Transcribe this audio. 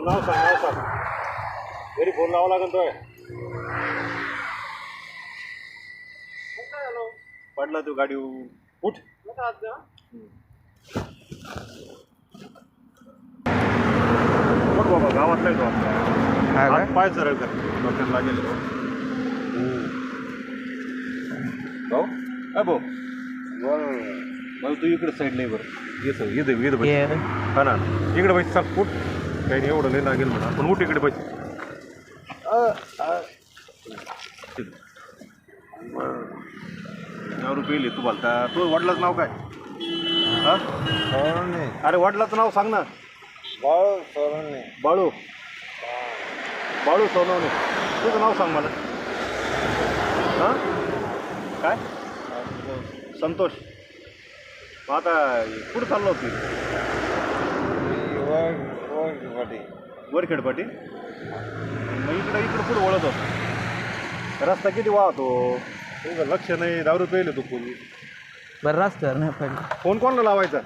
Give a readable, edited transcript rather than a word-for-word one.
नाव सांग घरी फोन लावा लागेल तोय पडला तू गाडी उठ बघ बाबा गावात नाही तो आपल्या पाय सरळ कर डॉक्टर लागेल भाऊ भाऊ भाऊ तू इकडे साईड नाही बरं येतं हा ना इकडे पैसे चाल उठ काही नाही एवढं नाही लागेल म्हणा पण उठ इकडे पैसे रुपये तू बोलता तू वडिलाचं नाव काय हा अरे वडिलाचं नाव सांग ना बाळू सोनवणे. बाळू बाळू सोनवणे तुझं नाव सांग मला हां काय संतोष मग आता कुठं चाललो होती वरखेडपाटी मग इकडं पुढं वळत होतो रस्ता किती वाहतो तुझं लक्ष नाही 10 रुपये तू फोन बरं रस्त्यावर नाही पडलं फोन कोणाला लावायचा